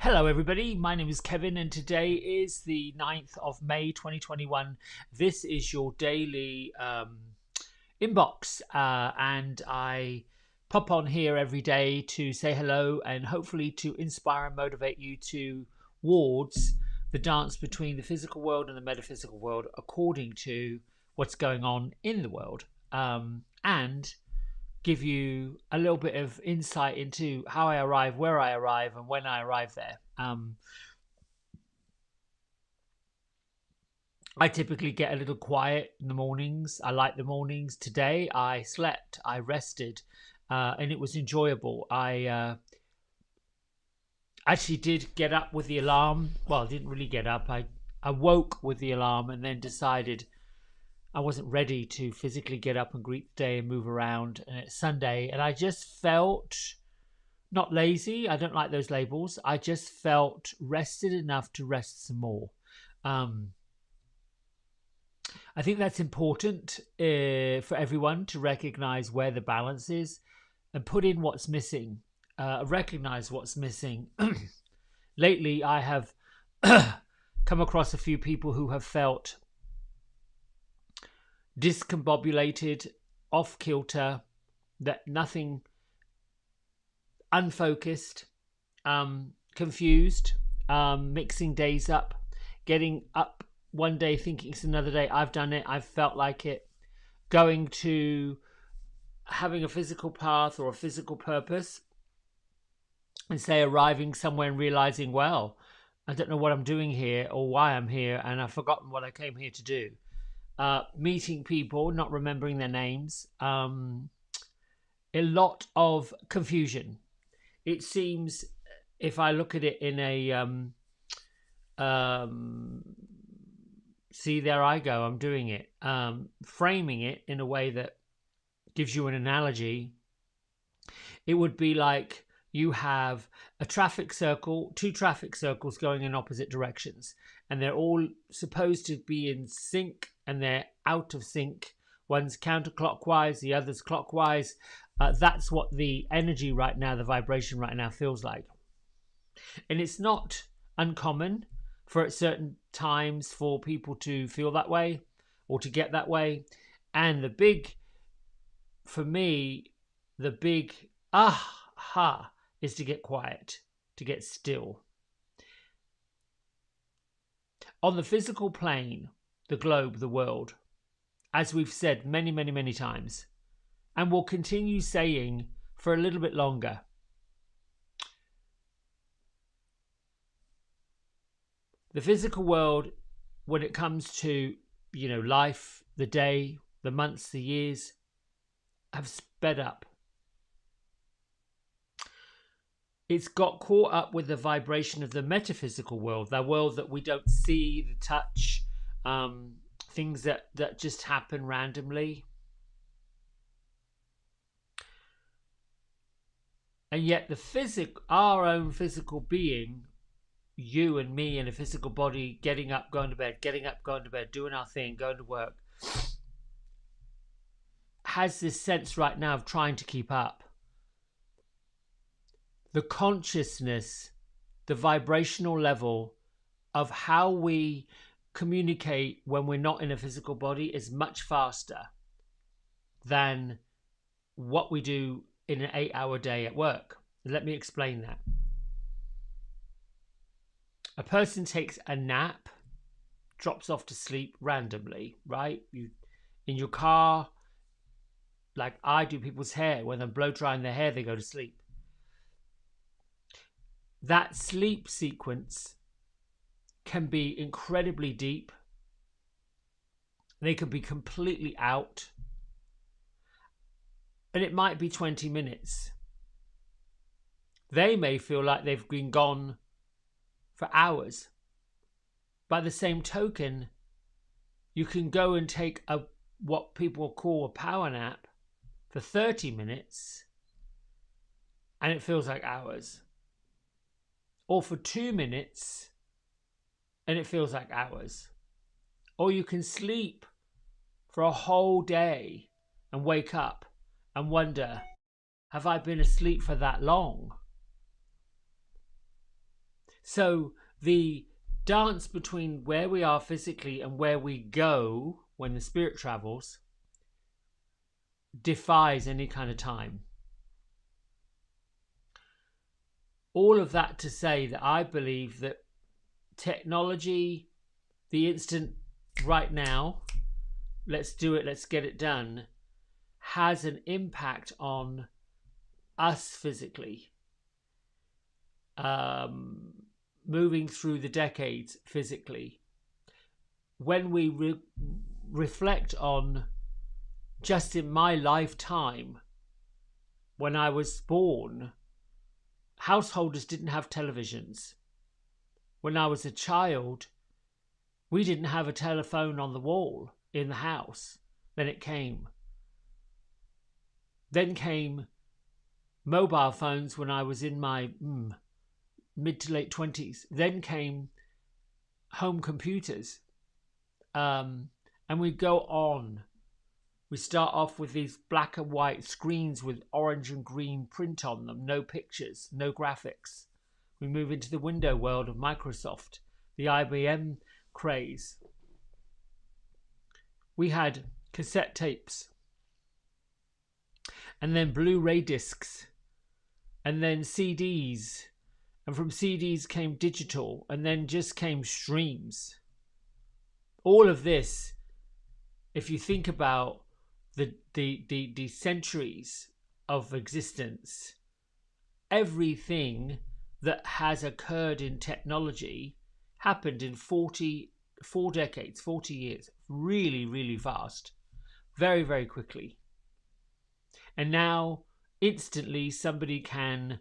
Hello everybody, my name is Kevin and today is the 9th of May 2021. This is your daily inbox and I pop on here every day to say hello and hopefully to inspire and motivate you towards the dance between the physical world and the metaphysical world according to what's going on in the world, and give you a little bit of insight into how I arrive, where I arrive, and when I arrive there. I typically get a little quiet in the mornings. I like the mornings. Today I slept, I rested, and it was enjoyable. I actually did get up with the alarm. Well, I didn't really get up. I woke with the alarm and then decided I wasn't ready to physically get up and greet the day and move around. And it's Sunday, and I just felt not lazy. I don't like those labels. I just felt rested enough to rest some more. I think that's important for everyone to recognize where the balance is and put in what's missing. Recognize what's missing. Lately, I have come across a few people who have felt discombobulated, off kilter, that nothing, unfocused, confused, mixing days up, getting up one day thinking it's another day. I've done it, I've felt like it. Going to having a physical path or a physical purpose and say arriving somewhere and realizing, well, I don't know what I'm doing here or why I'm here, and I've forgotten what I came here to do. Meeting people, not remembering their names, a lot of confusion. It seems, if I look at it in a see, there I go, I'm doing it, framing it in a way that gives you an analogy. It would be like you have a traffic circle, two traffic circles going in opposite directions, and they're all supposed to be in sync, and they're out of sync. One's counterclockwise, the other's clockwise. That's what the energy right now, the vibration right now feels like. And it's not uncommon for at certain times for people to feel that way or to get that way. And for me, the big aha is to get quiet, to get still. On the physical plane, the globe, the world, as we've said many, many, many times, and will continue saying for a little bit longer, the physical world, when it comes to, life, the day, the months, the years, have sped up. It's got caught up with the vibration of the metaphysical world, the world that we don't see, the touch, things that just happen randomly. And yet our own physical being, you and me in a physical body, getting up, going to bed, getting up, going to bed, doing our thing, going to work, has this sense right now of trying to keep up. The consciousness, the vibrational level of how we communicate when we're not in a physical body is much faster than what we do in an 8-hour day at work. Let me explain that. A person takes a nap, drops off to sleep randomly, right? You in your car, like I do people's hair. When I'm blow drying their hair, they go to sleep. That sleep sequence can be incredibly deep. They can be completely out. And it might be 20 minutes. They may feel like they've been gone for hours. By the same token, you can go and take what people call a power nap for 30 minutes and it feels like hours. Or for 2 minutes and it feels like hours. Or you can sleep for a whole day and wake up and wonder, have I been asleep for that long? So the dance between where we are physically and where we go when the spirit travels defies any kind of time. All of that to say that I believe that technology, the instant right now, let's do it, let's get it done, has an impact on us physically. Moving through the decades physically. When we reflect on just in my lifetime, when I was born, householders didn't have televisions. When I was a child, we didn't have a telephone on the wall in the house. Then it came. Then came mobile phones when I was in my mid to late 20s. Then came home computers. And we go on. We start off with these black and white screens with orange and green print on them, no pictures, no graphics. We move into the window world of Microsoft, the IBM craze. We had cassette tapes, and then Blu-ray discs, and then CDs, and from CDs came digital, and then just came streams. All of this, if you think about the centuries of existence, everything that has occurred in technology happened in 4 decades, 40 years, really, really fast, very, very quickly. And now instantly somebody can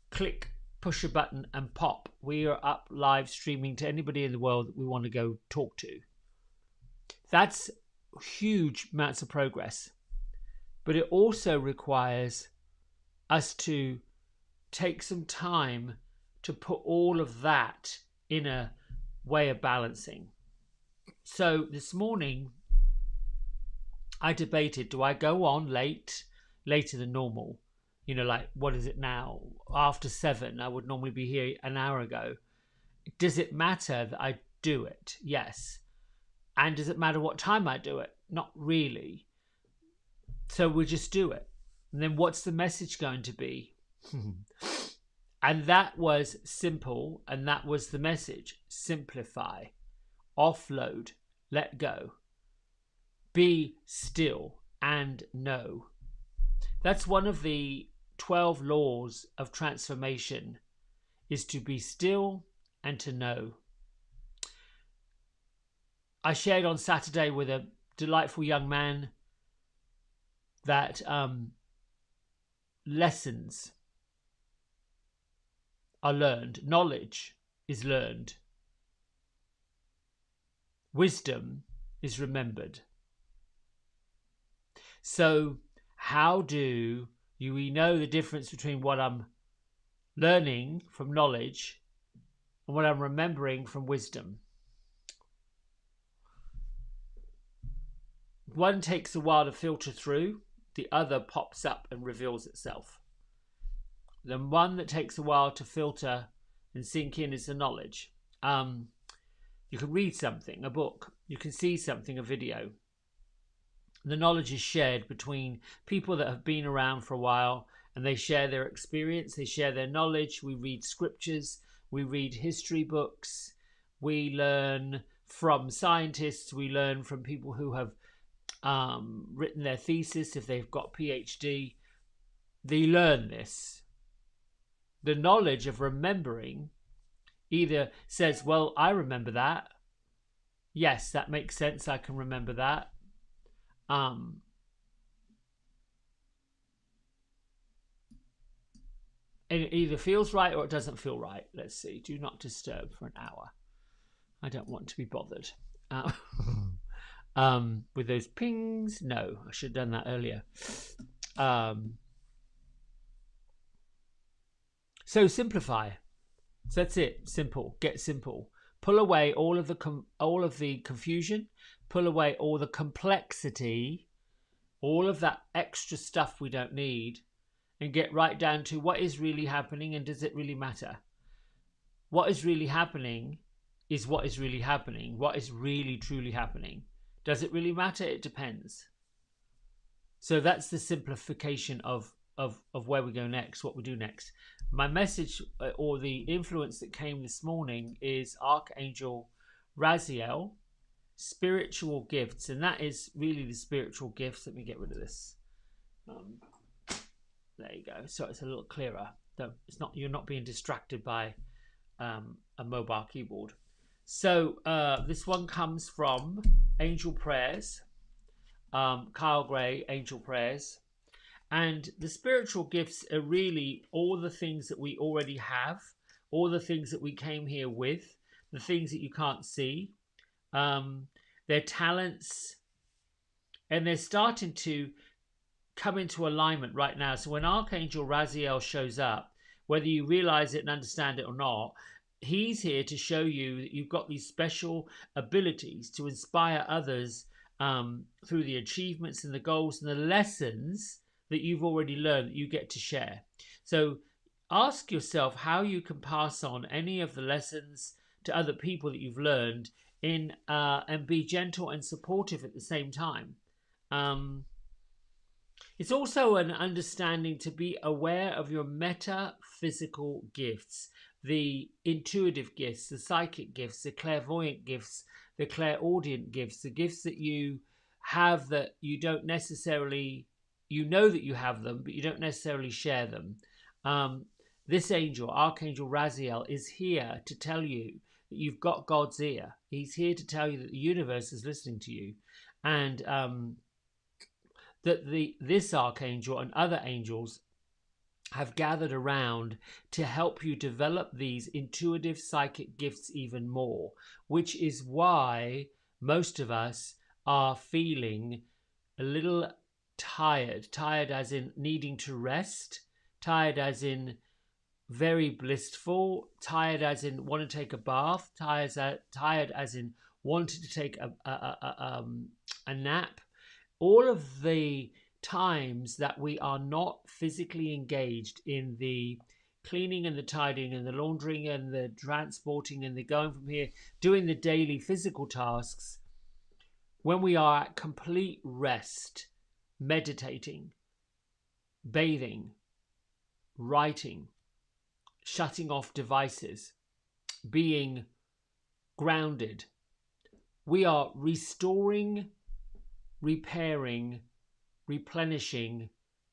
click, push a button and pop. We are up live streaming to anybody in the world that we want to go talk to. That's huge amounts of progress. But it also requires us to take some time to put all of that in a way of balancing. So this morning I debated, do I go on later than normal? You know, like, what is it now? After 7, I would normally be here an hour ago. Does it matter that I do it? Yes. And does it matter what time I do it? Not really. So we'll just do it. And then what's the message going to be? And that was simple. And that was the message. Simplify. Offload. Let go. Be still and know. That's one of the 12 laws of transformation, is to be still and to know. I shared on Saturday with a delightful young man that lessons are learned. Knowledge is learned. Wisdom is remembered. So how do we know the difference between what I'm learning from knowledge and what I'm remembering from wisdom? One takes a while to filter through, the other pops up and reveals itself. The one that takes a while to filter and sink in is the knowledge. You can read something, a book, you can see something, a video. The knowledge is shared between people that have been around for a while, and they share their experience, they share their knowledge. We read scriptures, we read history books, we learn from scientists, we learn from people who have written their thesis, if they've got PhD. They learn this. The knowledge of remembering either says, well, I remember that. Yes, that makes sense. I can remember that. It either feels right or it doesn't feel right. Let's see. Do not disturb for an hour. I don't want to be bothered. With those pings. No, I should have done that earlier. So simplify. So that's it. Simple. Get simple. Pull away all of the confusion. Pull away all the complexity, all of that extra stuff we don't need, and get right down to what is really happening and does it really matter? what is really happening is what is really happening. What is really truly happening? Does it really matter? It depends. So that's the simplification of where we go next, what we do next. My message or the influence that came this morning is Archangel Raziel, spiritual gifts, and that is really the spiritual gifts. Let me get rid of this. There you go. So it's a little clearer. It's not, you're not being distracted by a mobile keyboard. So this one comes from Angel Prayers, Kyle Gray, Angel Prayers. And the spiritual gifts are really all the things that we already have, all the things that we came here with, the things that you can't see, their talents, and they're starting to come into alignment right now. So when Archangel Raziel shows up, whether you realize it and understand it or not, he's here to show you that you've got these special abilities to inspire others through the achievements and the goals and the lessons that you've already learned that you get to share. So ask yourself how you can pass on any of the lessons to other people that you've learned in and be gentle and supportive at the same time. It's also an understanding to be aware of your metaphysical gifts, the intuitive gifts, the psychic gifts, the clairvoyant gifts, the clairaudient gifts, the gifts that you have that you don't necessarily, you know that you have them, but you don't necessarily share them. This angel, Archangel Raziel, is here to tell you that you've got God's ear. He's here to tell you that the universe is listening to you, and that this archangel and other angels have gathered around to help you develop these intuitive psychic gifts even more, which is why most of us are feeling a little tired as in needing to rest, tired as in very blissful, tired as in want to take a bath, tired as in wanting to take a nap. All of the times that we are not physically engaged in the cleaning and the tidying and the laundering and the transporting and the going from here, doing the daily physical tasks, when we are at complete rest, meditating, bathing, writing, shutting off devices, being grounded, we are restoring, repairing, replenishing,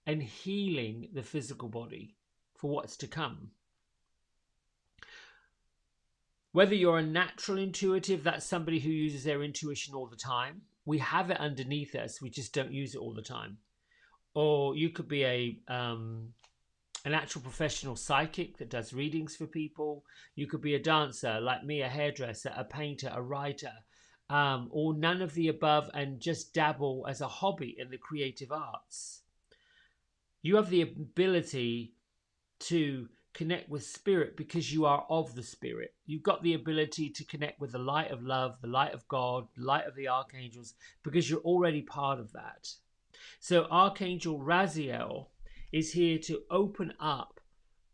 and healing the physical body for what's to come. Whether you're a natural intuitive, that's somebody who uses their intuition all the time. We have it underneath us, we just don't use it all the time. Or you could be an actual professional psychic that does readings for people. You could be a dancer like me, a hairdresser, a painter, a writer, or none of the above and just dabble as a hobby in the creative arts. You have the ability to connect with spirit because you are of the spirit. You've got the ability to connect with the light of love, the light of God, the light of the archangels, because you're already part of that. So Archangel Raziel is here to open up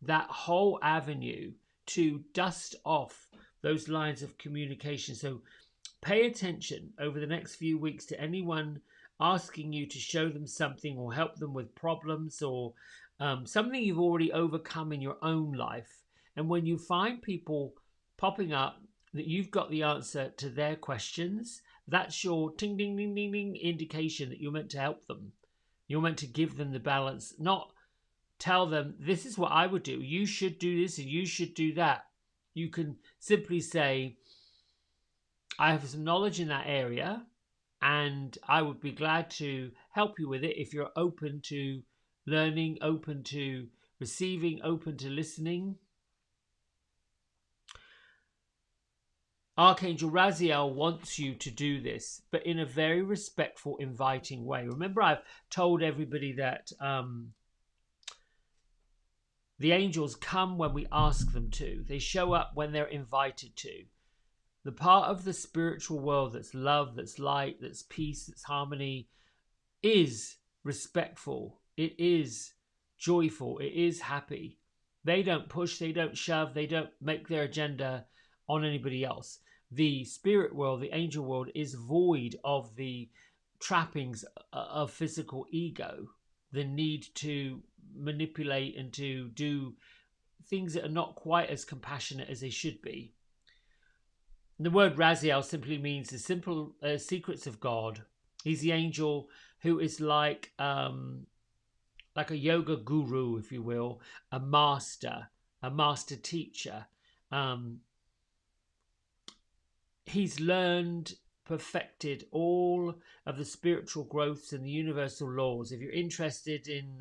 that whole avenue to dust off those lines of communication. So pay attention over the next few weeks to anyone asking you to show them something or help them with problems or something you've already overcome in your own life. And when you find people popping up that you've got the answer to their questions, that's your ting ding ding ding ding indication that you're meant to help them. You're meant to give them the balance, not tell them, this is what I would do. You should do this and you should do that. You can simply say, I have some knowledge in that area and I would be glad to help you with it if you're open to learning, open to receiving, open to listening. Archangel Raziel wants you to do this, but in a very respectful, inviting way. Remember, I've told everybody that the angels come when we ask them to. They show up when they're invited to. The part of the spiritual world that's love, that's light, that's peace, that's harmony, is respectful. It is joyful. It is happy. They don't push, they don't shove, they don't make their agenda on anybody else. The spirit world, the angel world, is void of the trappings of physical ego, the need to manipulate and to do things that are not quite as compassionate as they should be. The word Raziel simply means the simple secrets of God. He's the angel who is like a yoga guru, if you will, a master teacher. He's learned, perfected all of the spiritual growths and the universal laws. If you're interested in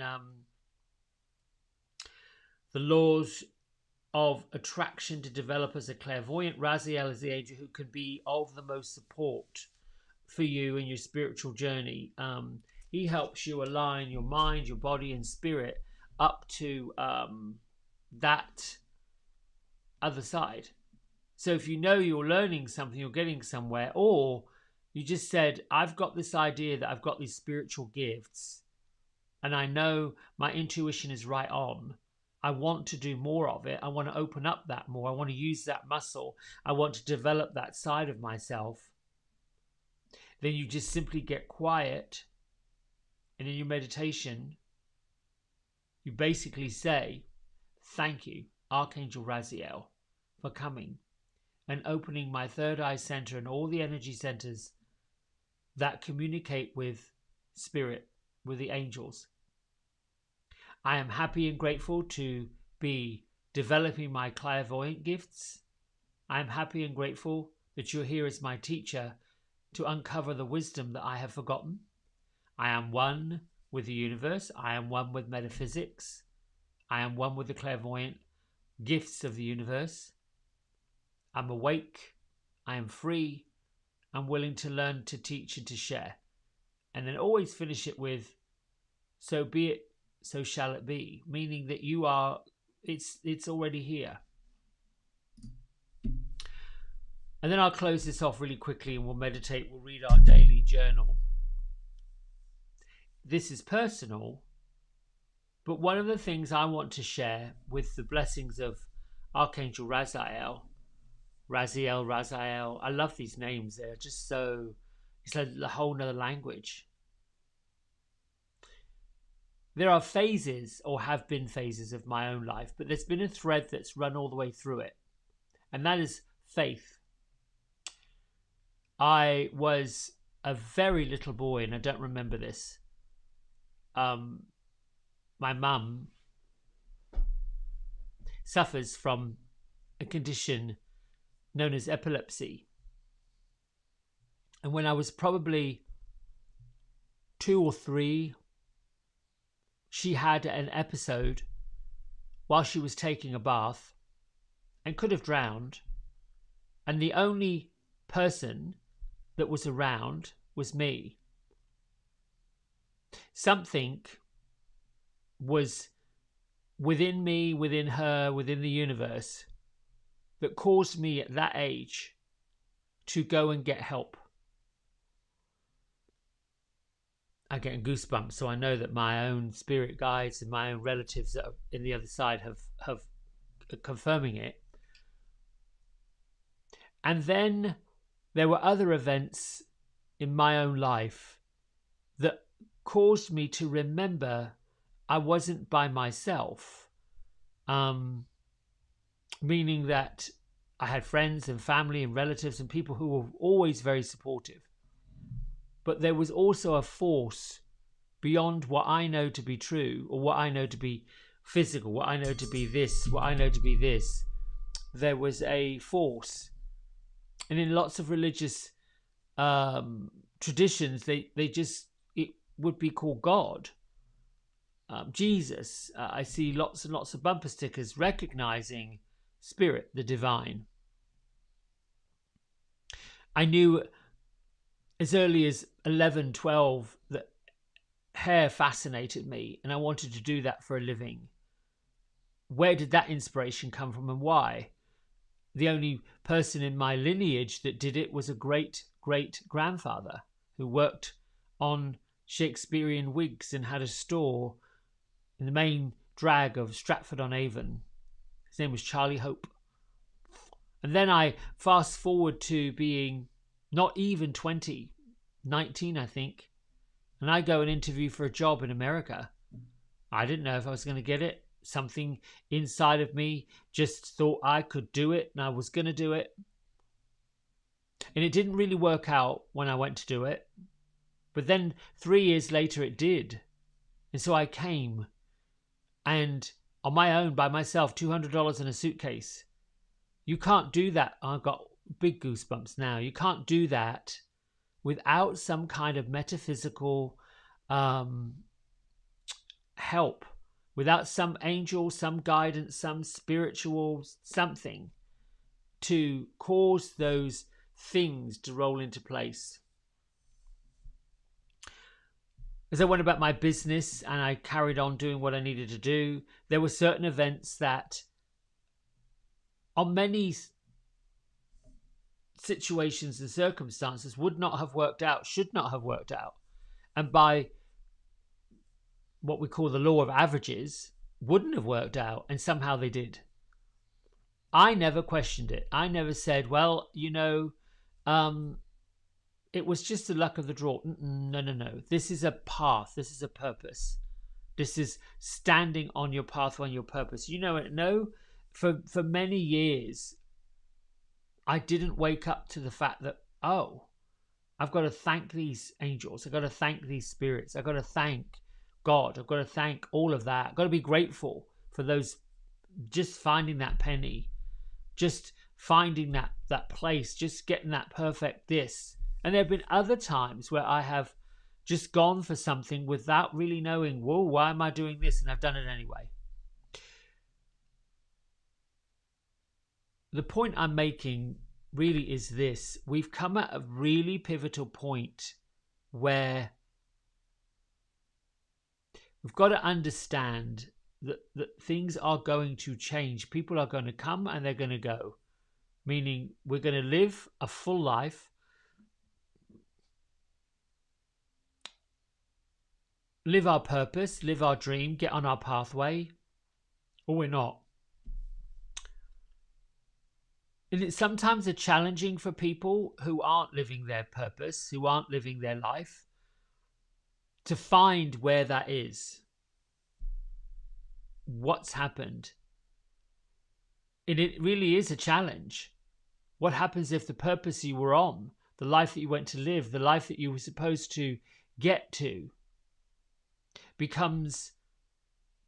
the laws of attraction to develop as a clairvoyant, Raziel is the angel who can be of the most support for you in your spiritual journey. He helps you align your mind, your body, and spirit up to that other side. So if you know you're learning something, you're getting somewhere, or you just said, I've got this idea that I've got these spiritual gifts, and I know my intuition is right on. I want to do more of it. I want to open up that more. I want to use that muscle. I want to develop that side of myself. Then you just simply get quiet, and in your meditation, you basically say, thank you, Archangel Raziel, for coming and opening my third eye center and all the energy centers that communicate with spirit, with the angels. I am happy and grateful to be developing my clairvoyant gifts. I am happy and grateful that you're here as my teacher to uncover the wisdom that I have forgotten. I am one with the universe. I am one with metaphysics. I am one with the clairvoyant gifts of the universe. I'm awake. I am free. I'm willing to learn, to teach, and to share. And then always finish it with, so be it, so shall it be, meaning that you are, it's already here. And then I'll close this off really quickly and we'll meditate, we'll read our daily journal. This is personal, but one of the things I want to share with the blessings of Archangel Raziel, I love these names. They're just so, it's like a whole nother language. There are phases, or have been phases, of my own life, but there's been a thread that's run all the way through it, and that is faith. I was a very little boy, and I don't remember this. My mum suffers from a condition known as epilepsy. And when I was probably 2 or 3, she had an episode while she was taking a bath and could have drowned. And the only person that was around was me. Something was within me, within her, within the universe that caused me at that age to go and get help. I get goosebumps, so I know that my own spirit guides and my own relatives that are in the other side have confirming it. And then there were other events in my own life that caused me to remember I wasn't by myself. Meaning that I had friends and family and relatives and people who were always very supportive. But there was also a force beyond what I know to be true, or what I know to be physical, what I know to be this, what I know to be this. There was a force. And in lots of religious traditions, it would be called God. Jesus. I see lots and lots of bumper stickers recognizing spirit, the divine. I knew as early as 11, 12 that hair fascinated me and I wanted to do that for a living. Where did that inspiration come from and why? The only person in my lineage that did it was a great-great-grandfather who worked on Shakespearean wigs and had a store in the main drag of Stratford-on-Avon. His name was Charlie Hope. And then I fast forward to being not even 20, 19, I think. And I go and interview for a job in America. I didn't know if I was going to get it. Something inside of me just thought I could do it and I was going to do it. And it didn't really work out when I went to do it. But then 3 years later it did. And so I came, and on my own, by myself, $200 in a suitcase. You can't do that. I've got big goosebumps now. You can't do that without some kind of metaphysical help, without some angel, some guidance, some spiritual something to cause those things to roll into place. As I went about my business and I carried on doing what I needed to do, there were certain events that on many situations and circumstances would not have worked out, should not have worked out. And by what we call the law of averages, wouldn't have worked out, and somehow they did. I never questioned it. I never said, well, it was just the luck of the draw. No. This is a path. This is a purpose. This is standing on your path, on your purpose. For many years, I didn't wake up to the fact that, I've got to thank these angels. I've got to thank these spirits. I've got to thank God. I've got to thank all of that. I've got to be grateful for those, just finding that penny, just finding that place, just getting that perfect this. And there have been other times where I have just gone for something without really knowing, whoa, why am I doing this? And I've done it anyway. The point I'm making really is this. We've come at a really pivotal point where we've got to understand that things are going to change. People are going to come and they're going to go. Meaning we're going to live a full life, live our purpose, live our dream, get on our pathway, or we're not. And it's sometimes challenging for people who aren't living their purpose, who aren't living their life, to find where that is. What's happened? And it really is a challenge. What happens if the purpose you were on, the life that you went to live, the life that you were supposed to get to, becomes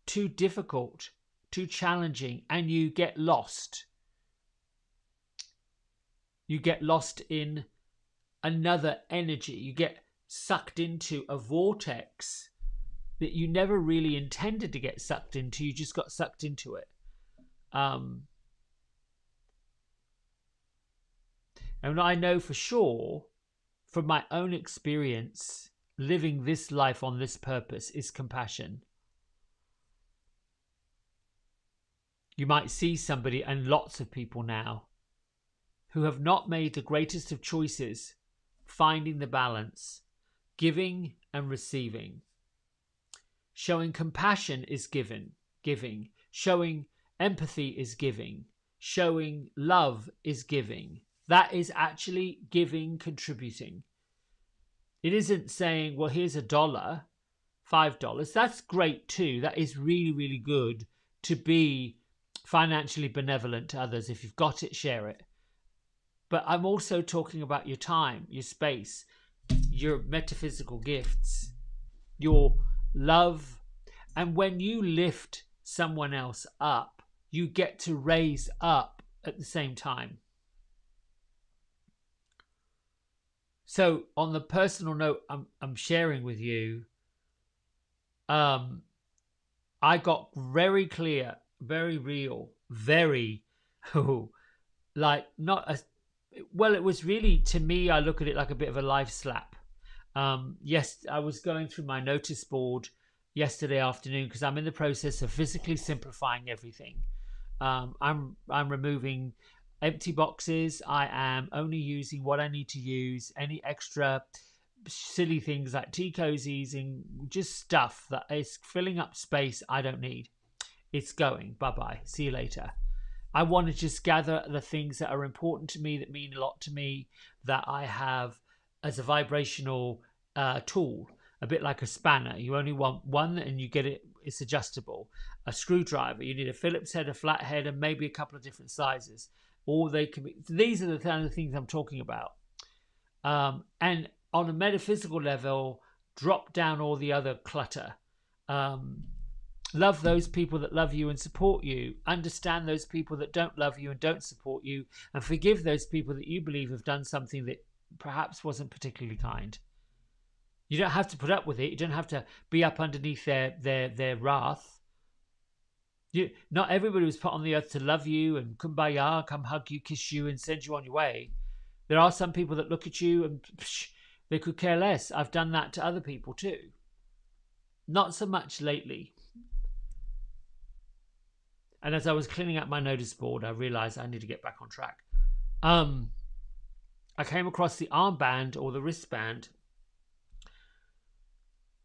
too difficult, too challenging, and you get lost? You get lost in another energy. You get sucked into a vortex that you never really intended to get sucked into. You just got sucked into it. And I know for sure, from my own experience, living this life on this purpose is compassion. You might see somebody, and lots of people now, who have not made the greatest of choices, finding the balance, giving and receiving. Showing compassion is giving. Showing empathy is giving. Showing love is giving. That is actually giving, contributing. It isn't saying, well, here's $1, $5. That's great too. That is really, really good to be financially benevolent to others. If you've got it, share it. But I'm also talking about your time, your space, your metaphysical gifts, your love. And when you lift someone else up, you get to raise up at the same time. So on the personal note I'm sharing with you, I got very clear, very real, very, it was really, to me, I look at it like a bit of a life slap. Yes, I was going through my notice board yesterday afternoon because I'm in the process of physically simplifying everything. I'm removing empty boxes. I am only using what I need to use. Any extra silly things like tea cozies and just stuff that is filling up space I don't need. It's going. Bye-bye. See you later. I want to just gather the things that are important to me, that mean a lot to me, that I have as a vibrational tool, a bit like a spanner. You only want one and you get it, it's adjustable. A screwdriver, you need a Phillips head, a flat head, and maybe a couple of different sizes. Or they can be, these are the kind of things I'm talking about. And on a metaphysical level, drop down all the other clutter. Love those people that love you and support you. Understand those people that don't love you and don't support you. And forgive those people that you believe have done something that perhaps wasn't particularly kind. You don't have to put up with it. You don't have to be up underneath their wrath. Not everybody was put on the earth to love you and kumbaya, come hug you, kiss you, and send you on your way. There are some people that look at you and they could care less. I've done that to other people too. Not so much lately. And as I was cleaning up my notice board, I realized I need to get back on track. I came across the armband or the wristband.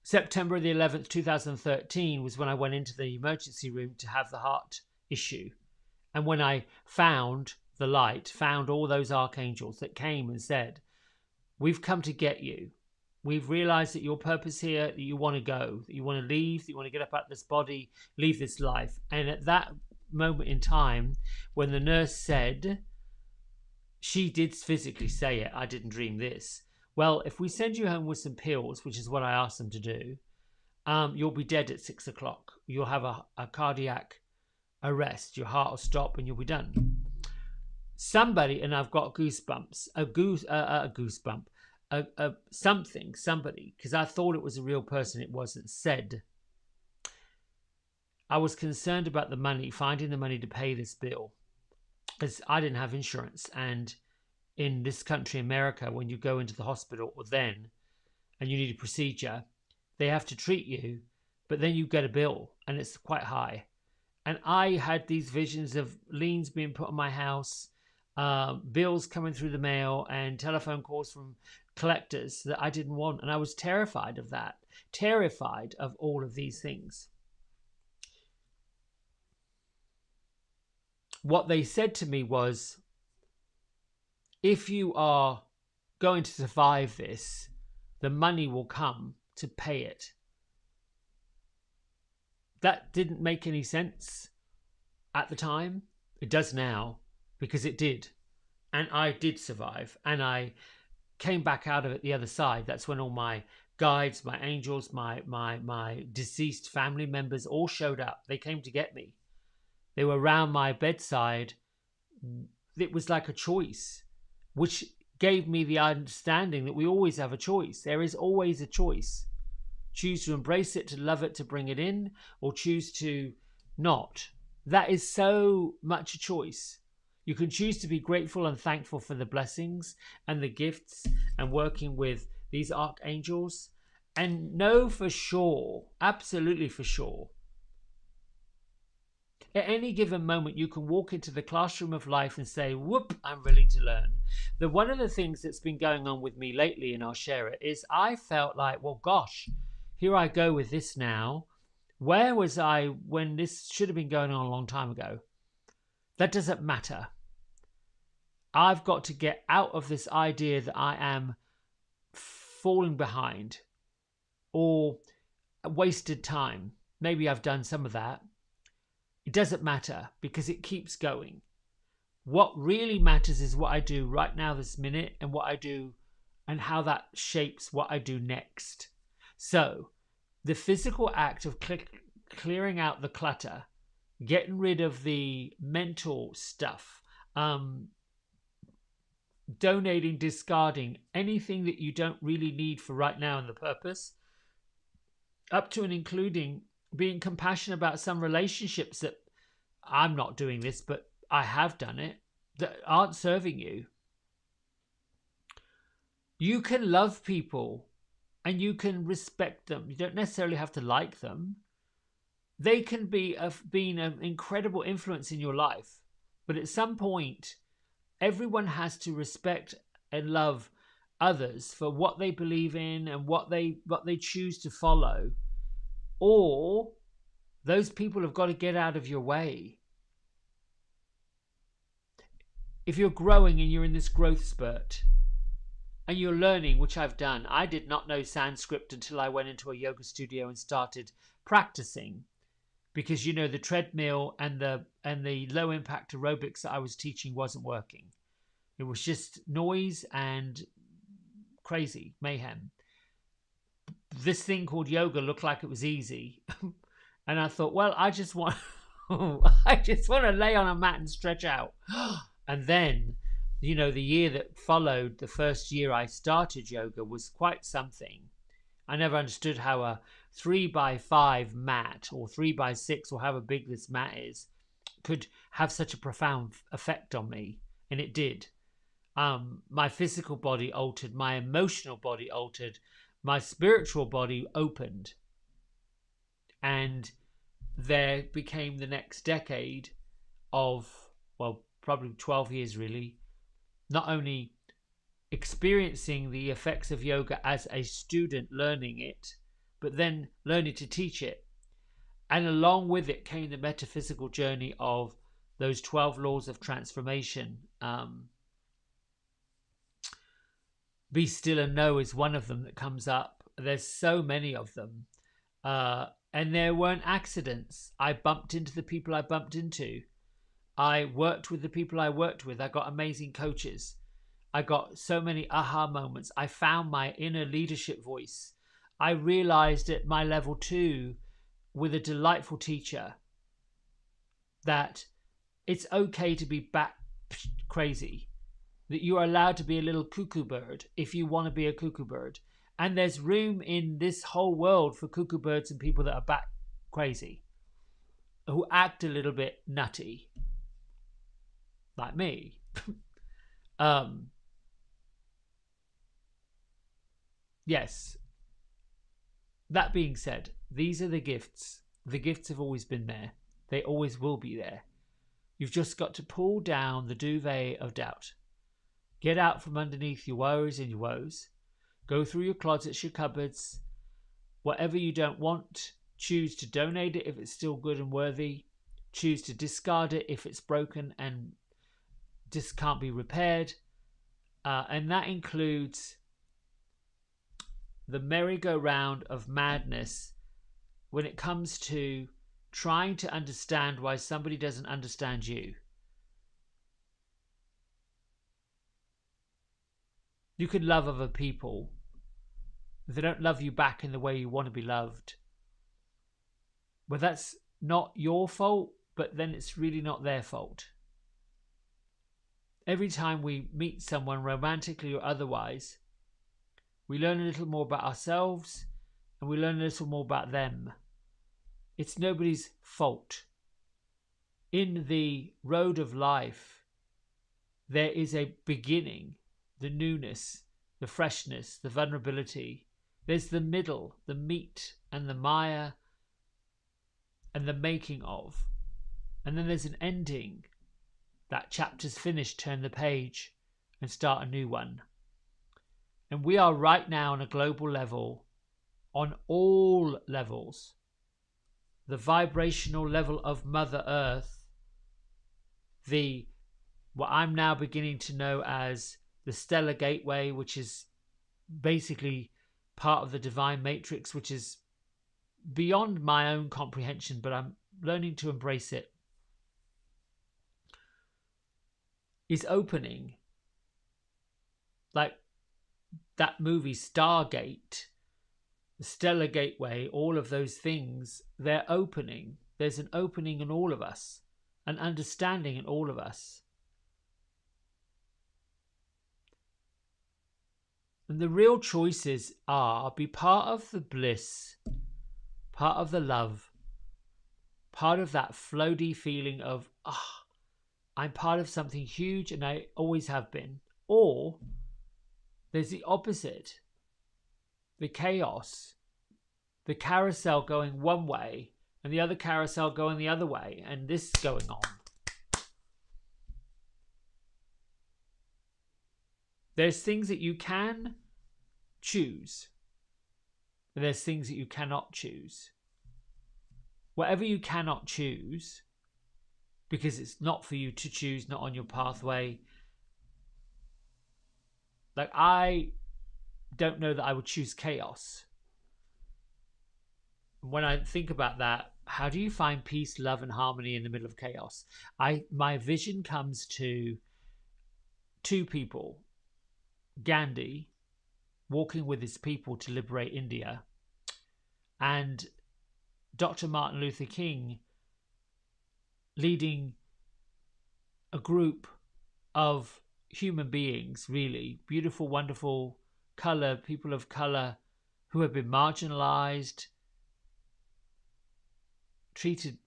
September the 11th, 2013 was when I went into the emergency room to have the heart issue. And when I found the light, found all those archangels that came and said, we've come to get you. We've realized that your purpose here, that you want to go, that you want to leave, that you want to get up out of this body, leave this life. And at that moment in time, when the nurse said, she did physically say it, I didn't dream this. Well, if we send you home with some pills, which is what I asked them to do, you'll be dead at 6 o'clock. You'll have a cardiac arrest. Your heart will stop and you'll be done. Somebody, and I've got goosebumps, somebody, because I thought it was a real person, it wasn't, said, I was concerned about the money, finding the money to pay this bill, because I didn't have insurance. And in this country, America, when you go into the hospital and you need a procedure, they have to treat you, but then you get a bill and it's quite high. And I had these visions of liens being put on my house, bills coming through the mail, and telephone calls from collectors that I didn't want. And I was terrified of that, terrified of all of these things. What they said to me was, if you are going to survive this, the money will come to pay it. That didn't make any sense at the time. It does now, because it did. And I did survive. And I came back out of it the other side. That's when all my guides, my angels, my deceased family members all showed up. They came to get me. They were around my bedside. It was like a choice, which gave me the understanding that we always have a choice. There is always a choice. Choose to embrace it, to love it, to bring it in, or choose to not. That is so much a choice. You can choose to be grateful and thankful for the blessings and the gifts and working with these archangels, and know for sure, absolutely for sure, at any given moment, you can walk into the classroom of life and say, whoop, I'm willing to learn. One of the things that's been going on with me lately, and I'll share it, is I felt like, well, gosh, here I go with this now. Where was I when this should have been going on a long time ago? That doesn't matter. I've got to get out of this idea that I am falling behind or wasted time. Maybe I've done some of that. It doesn't matter, because it keeps going. What really matters is what I do right now, this minute, and what I do and how that shapes what I do next. So the physical act of clearing out the clutter, getting rid of the mental stuff, donating, discarding anything that you don't really need for right now and the purpose, up to and including being compassionate about some relationships that I'm not doing this, but I have done it, that aren't serving you. You can love people and you can respect them. You don't necessarily have to like them. They can be being an incredible influence in your life. But at some point, everyone has to respect and love others for what they believe in and what they choose to follow. Or those people have got to get out of your way. if you're growing and you're in this growth spurt and you're learning, which I've done. I did not know Sanskrit until I went into a yoga studio and started practicing, because the treadmill and the low impact aerobics that I was teaching wasn't working. It was just noise and crazy mayhem. This thing called yoga looked like it was easy. And I thought, well, I just want to lay on a mat and stretch out. And then, the year that followed, the first year I started yoga, was quite something. I never understood how a 3x5 mat, or 3x6, or however big this mat is, could have such a profound effect on me. And it did. My physical body altered, my emotional body altered, my spiritual body opened. And there became the next decade of, well, probably 12 years really, not only experiencing the effects of yoga as a student, learning it, but then learning to teach it. And along with it came the metaphysical journey of those 12 laws of transformation. Be still and know is one of them that comes up. There's so many of them. And there weren't accidents. I bumped into the people I bumped into. I worked with the people I worked with. I got amazing coaches. I got so many aha moments. I found my inner leadership voice. I realized at my level 2, with a delightful teacher, that it's okay to be bat crazy. That you are allowed to be a little cuckoo bird if you want to be a cuckoo bird. And there's room in this whole world for cuckoo birds and people that are bat crazy, who act a little bit nutty, like me. Yes. That being said, these are the gifts. The gifts have always been there. They always will be there. You've just got to pull down the duvet of doubt. Get out from underneath your worries and your woes. Go through your closets, your cupboards. Whatever you don't want, choose to donate it if it's still good and worthy. Choose to discard it if it's broken and just can't be repaired. And that includes the merry-go-round of madness when it comes to trying to understand why somebody doesn't understand you. You can love other people. If they don't love you back in the way you want to be loved, well, that's not your fault, but then it's really not their fault. Every time we meet someone, romantically or otherwise, we learn a little more about ourselves and we learn a little more about them. It's nobody's fault. In the road of life, there is a beginning, the newness, the freshness, the vulnerability. There's the middle, the meat and the mire and the making of. And then there's an ending. That chapter's finished, turn the page and start a new one. And we are right now on a global level, on all levels, the vibrational level of Mother Earth, what I'm now beginning to know as the stellar gateway, which is basically part of the divine matrix, which is beyond my own comprehension, but I'm learning to embrace it, is opening. Like that movie Stargate, the stellar gateway, all of those things, they're opening. There's an opening in all of us, an understanding in all of us. And the real choices are be part of the bliss, part of the love, part of that floaty feeling of, I'm part of something huge and I always have been. Or there's the opposite, the chaos, the carousel going one way and the other carousel going the other way, and this going on. There's things that you can choose, but there's things that you cannot choose. Whatever you cannot choose, because it's not for you to choose, not on your pathway, Like, I don't know that I would choose chaos. When I think about that, how do you find peace, love, and harmony in the middle of chaos? My vision comes to two people: Gandhi walking with his people to liberate India, and Dr. Martin Luther King leading a group of human beings, really beautiful, wonderful people of color who have been marginalized, treated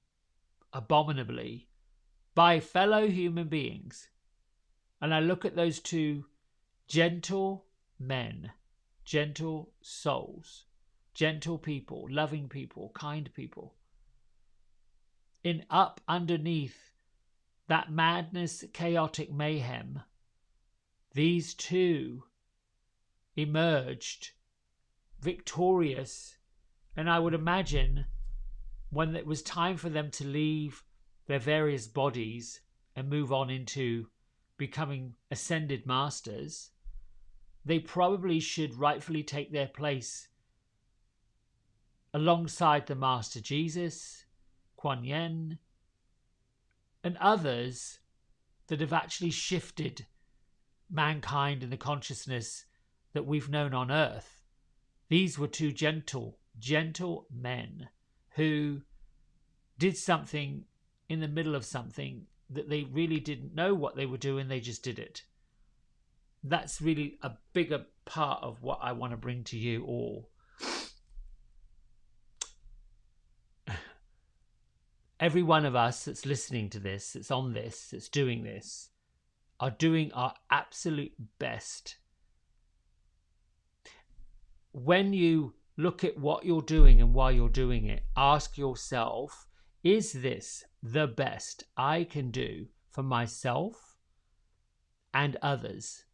abominably by fellow human beings. And I look at those two gentle men, gentle souls, gentle people, loving people, kind people. In up underneath that madness, chaotic mayhem, these two emerged victorious. And I would imagine when it was time for them to leave their various bodies and move on into becoming ascended masters, they probably should rightfully take their place alongside the Master Jesus, Kuan Yin, and others that have actually shifted mankind and the consciousness that we've known on earth. These were two gentle men who did something in the middle of something that they really didn't know what they were doing, they just did it. That's really a bigger part of what I want to bring to you all. Every one of us that's listening to this, that's on this, that's doing this, are doing our absolute best. When you look at what you're doing and why you're doing it, ask yourself, is this the best I can do for myself and others?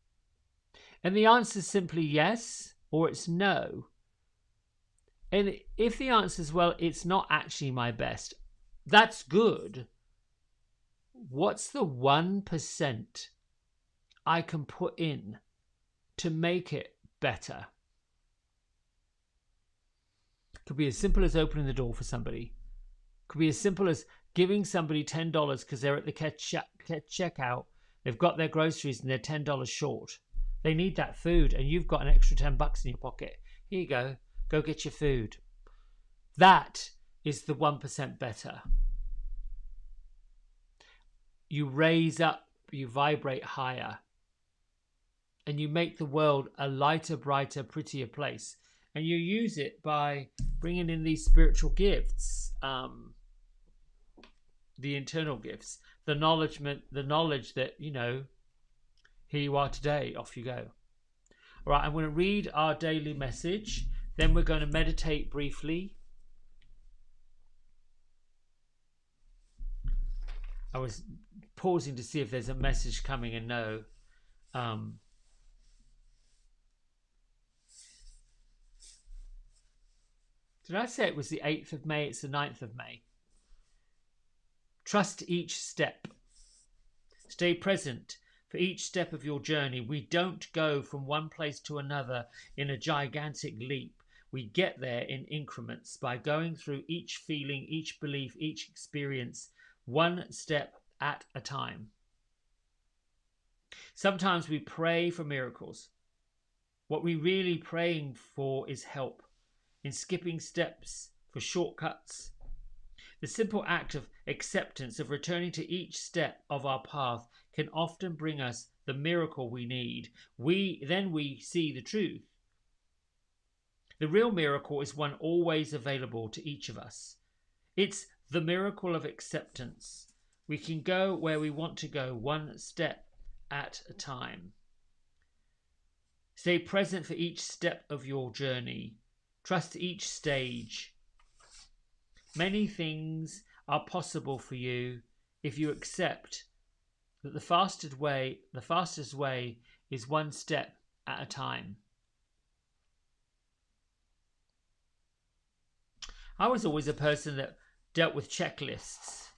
And the answer is simply yes, or it's no. And if the answer is, well, it's not actually my best, that's good. What's the 1% I can put in to make it better? Could be as simple as opening the door for somebody. Could be as simple as giving somebody $10 because they're at the checkout. They've got their groceries and they're $10 short. They need that food and you've got an extra $10 in your pocket. Here you go. Go get your food. That is the 1% better. You raise up, you vibrate higher, and you make the world a lighter, brighter, prettier place. And you use it by bringing in these spiritual gifts, the internal gifts, the knowledge that, you know, here you are today, off you go. All right, I'm going to read our daily message. Then we're going to meditate briefly. I was pausing to see if there's a message coming, and no. Did I say it was the 8th of May? It's the 9th of May. Trust each step. Stay present for each step of your journey. We don't go from one place to another in a gigantic leap. We get there in increments by going through each feeling, each belief, each experience, one step at a time. Sometimes we pray for miracles. What we're really praying for is help in skipping steps for shortcuts. The simple act of acceptance, of returning to each step of our path, can often bring us the miracle we need. Then we see the truth. The real miracle is one always available to each of us. It's the miracle of acceptance. We can go where we want to go, one step at a time. Stay present for each step of your journey. Trust each stage. Many things are possible for you if you accept that the fastest way is one step at a time. I was always a person that dealt with checklists.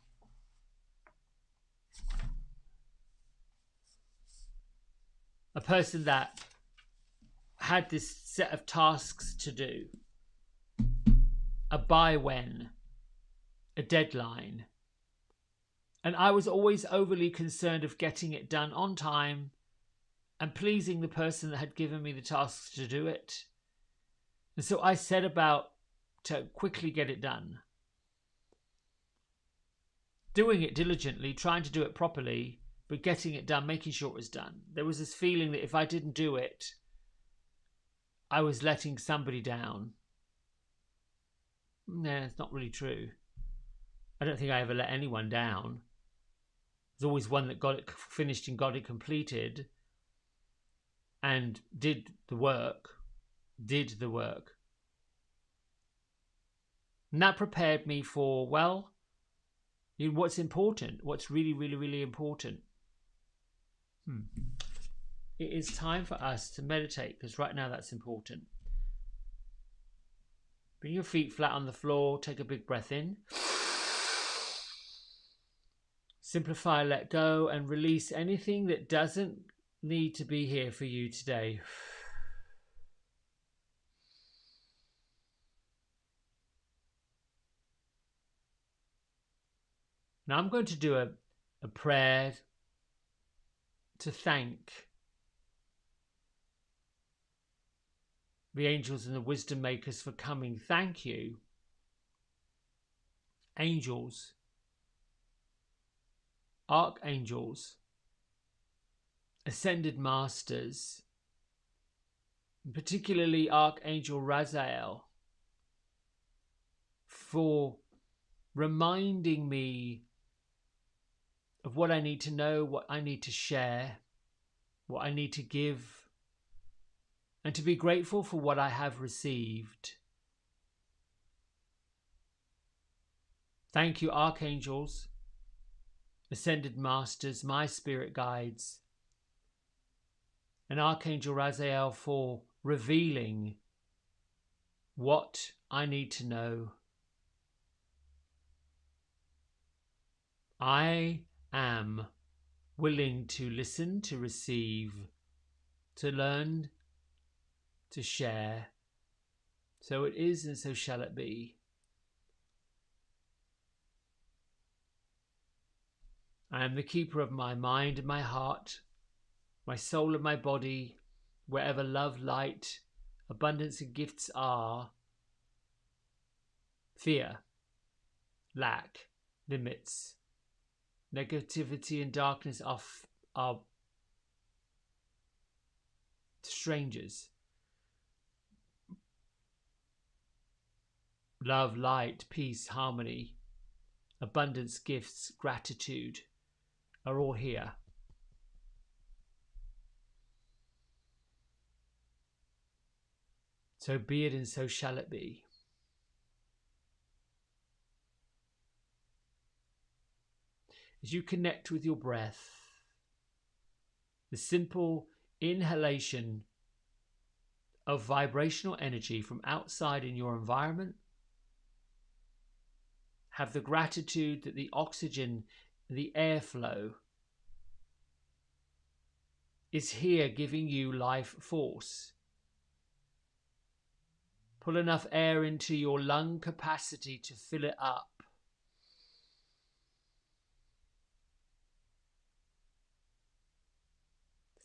A person that had this set of tasks to do, a by when, a deadline. And I was always overly concerned of getting it done on time and pleasing the person that had given me the tasks to do it. And so I set about to quickly get it done. Doing it diligently, trying to do it properly, but getting it done, making sure it was done. There was this feeling that if I didn't do it, I was letting somebody down. Nah, it's not really true. I don't think I ever let anyone down. There's always one that got it finished and got it completed and did the work. And that prepared me for, well, what's important, what's really, really, really important. It is time for us to meditate, because right now that's important. Bring your feet flat on the floor, take a big breath in. Simplify, let go, and release anything that doesn't need to be here for you today. Now I'm going to do a prayer to thank the angels and the wisdom makers for coming. Thank you, angels, archangels, ascended masters, and particularly Archangel Raziel, for reminding me of what I need to know, what I need to share, what I need to give, and to be grateful for what I have received. Thank you, archangels, ascended masters, my spirit guides, and Archangel Raziel for revealing what I need to know. I am willing to listen, to receive, to learn, to share. So it is, and so shall it be. I am the keeper of my mind and my heart, my soul and my body. Wherever love, light, abundance and gifts are, fear, lack, limits, negativity and darkness are strangers. Love, light, peace, harmony, abundance, gifts, gratitude are all here. So be it, and so shall it be. As you connect with your breath, the simple inhalation of vibrational energy from outside in your environment, have the gratitude that the oxygen, the airflow is here giving you life force. Pull enough air into your lung capacity to fill it up.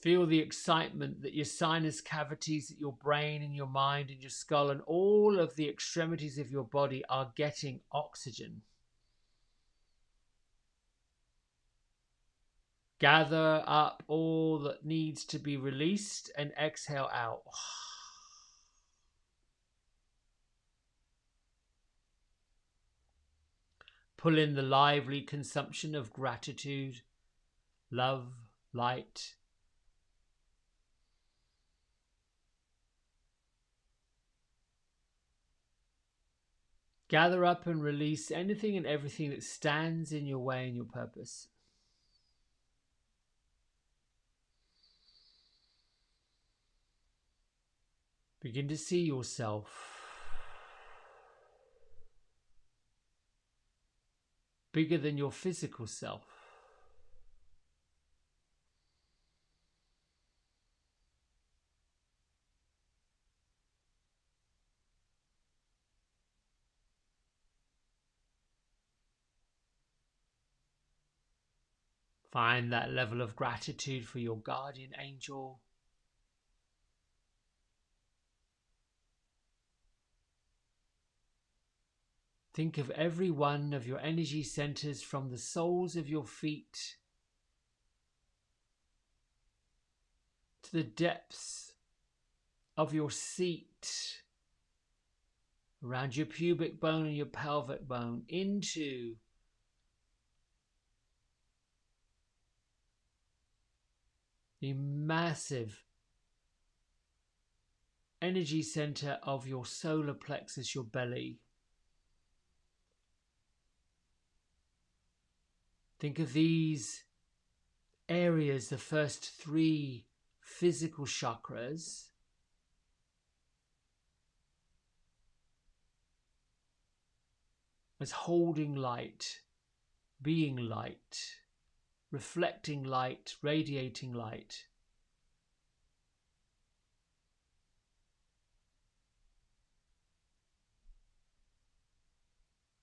Feel the excitement that your sinus cavities, that your brain and your mind and your skull and all of the extremities of your body are getting oxygen. Gather up all that needs to be released and exhale out. Pull in the lively consumption of gratitude, love, light. Gather up and release anything and everything that stands in your way and your purpose. Begin to see yourself bigger than your physical self. Find that level of gratitude for your guardian angel. Think of every one of your energy centers from the soles of your feet to the depths of your seat, around your pubic bone and your pelvic bone, into the massive energy center of your solar plexus, your belly. Think of these areas, the first three physical chakras, as holding light, being light, reflecting light, radiating light.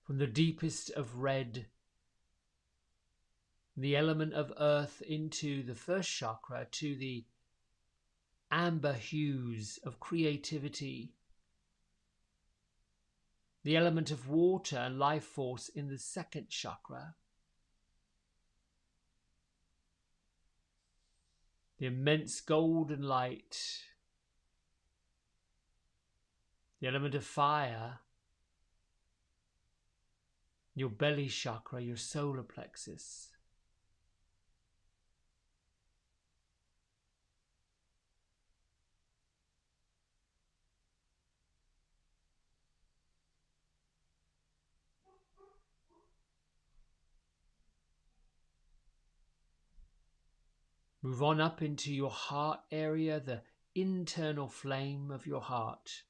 From the deepest of red, the element of earth, into the first chakra, to the amber hues of creativity, the element of water and life force in the second chakra, the immense golden light, the element of fire, your belly chakra, your solar plexus. Move on up into your heart area, the internal flame of your heart,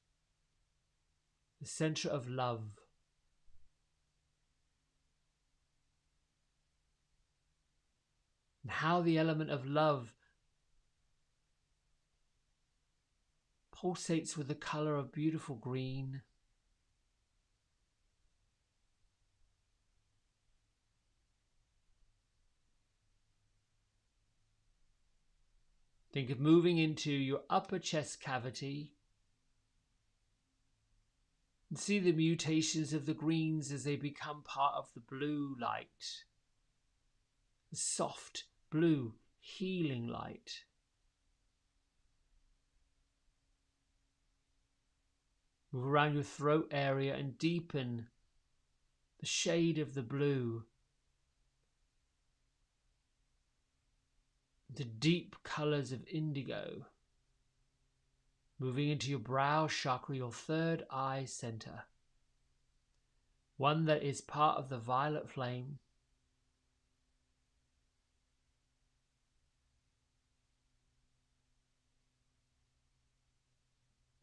the center of love. And how the element of love pulsates with the color of beautiful green. Think of moving into your upper chest cavity and see the mutations of the greens as they become part of the blue light, the soft blue healing light. Move around your throat area and deepen the shade of the blue, the deep colors of indigo. Moving into your brow chakra, your third eye center, one that is part of the violet flame.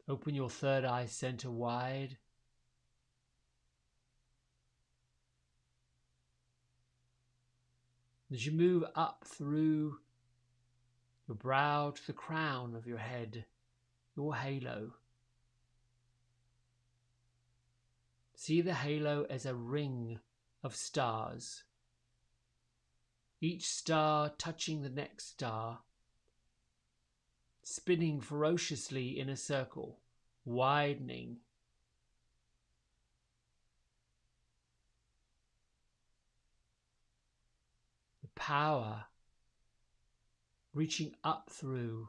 Open your third eye center wide. As you move up through your brow to the crown of your head, your halo. See the halo as a ring of stars, each star touching the next star, spinning ferociously in a circle, widening. The power reaching up through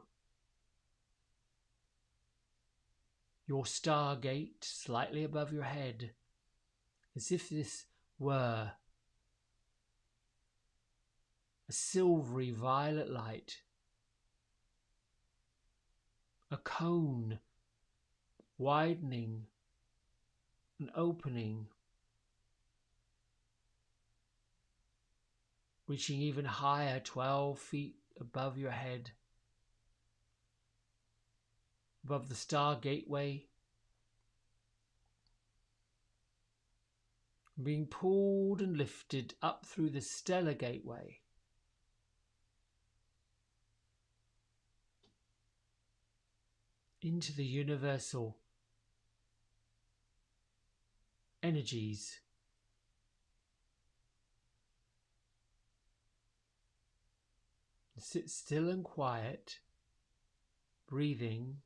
your star gate, slightly above your head, as if this were a silvery violet light, a cone widening and opening, reaching even higher, 12 feet above your head, above the star gateway, being pulled and lifted up through the stellar gateway, into the universal energies Sit still and quiet, breathing,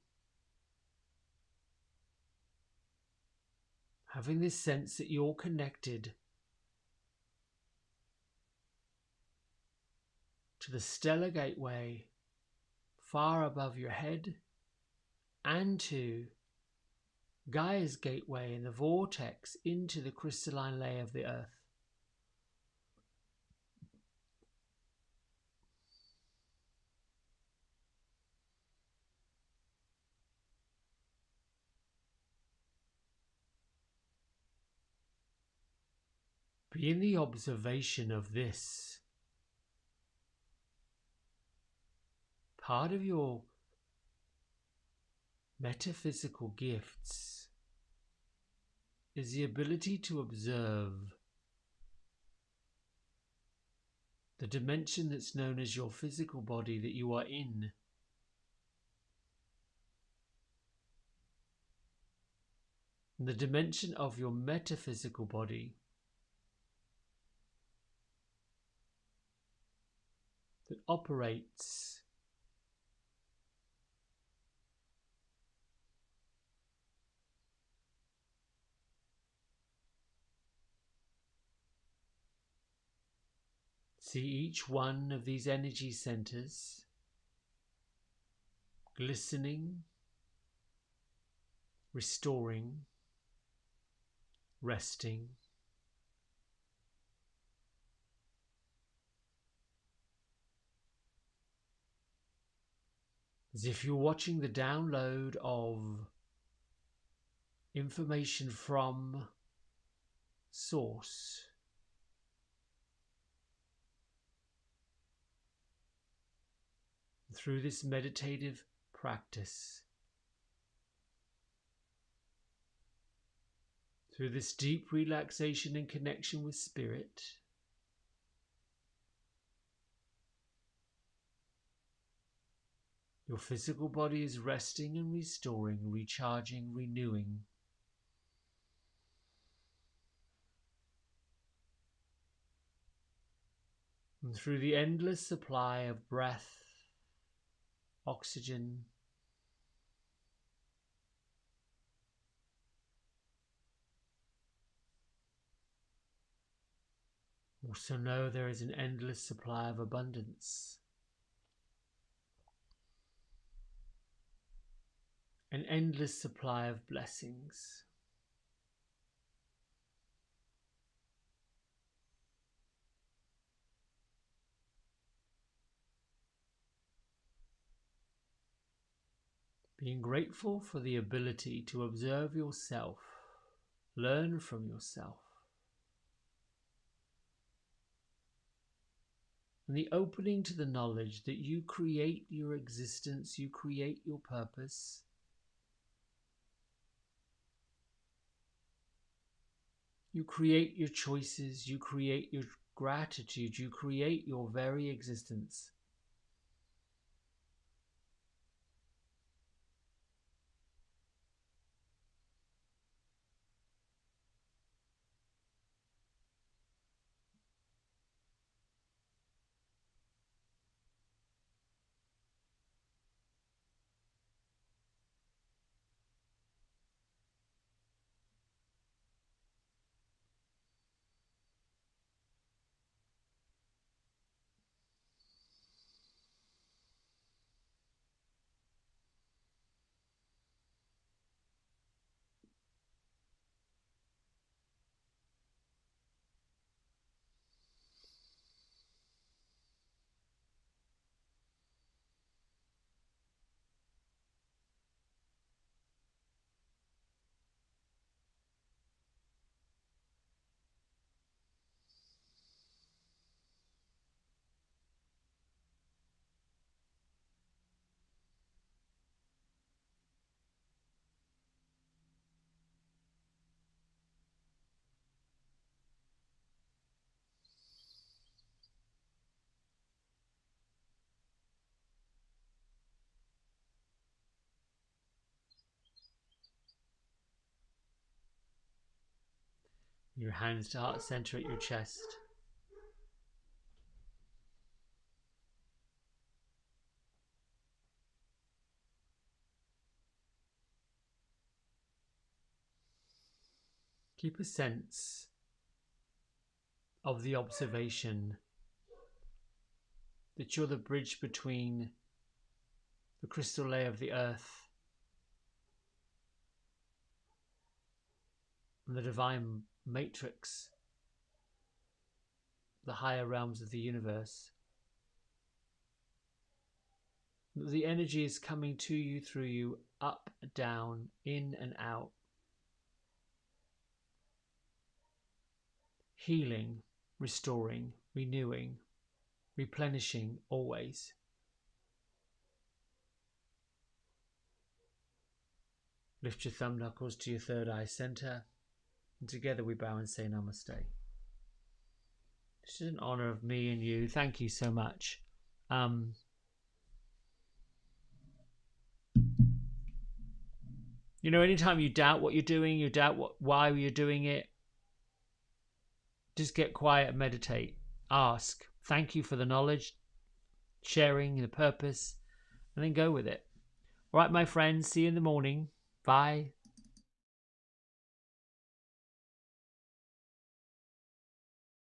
having this sense that you're connected to the stellar gateway far above your head and to Gaia's gateway in the vortex into the crystalline layer of the earth. Be in the observation of this part of your metaphysical gifts is the ability to observe the dimension that's known as your physical body that you are in. And the dimension of your metaphysical body that operates see each one of these energy centers glistening, restoring, resting. As if you're watching the download of information from Source. Through this meditative practice, through this deep relaxation and connection with Spirit, your physical body is resting and restoring, recharging, renewing. And through the endless supply of breath, oxygen, also know there is an endless supply of abundance, an endless supply of blessings. Being grateful for the ability to observe yourself, learn from yourself, and the opening to the knowledge that you create your existence, you create your purpose. You create your choices, you create your gratitude, you create your very existence. Your hands to heart center at your chest. Keep a sense of the observation that you're the bridge between the crystal layer of the earth and the divine matrix, the higher realms of the universe. The energy is coming to you, through you, up, down, in and out. Healing, restoring, renewing, replenishing always. Lift your thumb knuckles to your third eye center, and together we bow and say namaste. This is an honor of me and you. Thank you so much. You know, anytime you doubt what you're doing, you doubt why you're doing it, just get quiet and meditate. Ask. Thank you for the knowledge, sharing the purpose, and then go with it. All right, my friends, see you in the morning. Bye.